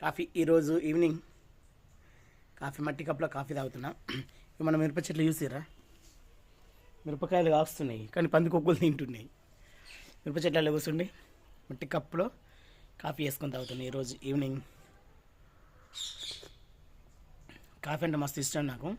Coffee ఈరోజు evening coffee మట్టి కప్లో కాఫీ తాగుతున్నా. ఇవి మన మిరప చెట్లు చూసిరా, మిరపకాయలు కాస్తున్నాయి కానీ పందికొక్కులు తింటున్నాయి. మిరప చెట్లలో కూర్చుండి మట్టి కప్పులో కాఫీ వేసుకొని తాగుతున్నాయి ఈరోజు ఈవినింగ్. కాఫీ అంటే మస్తు ఇష్టం నాకు.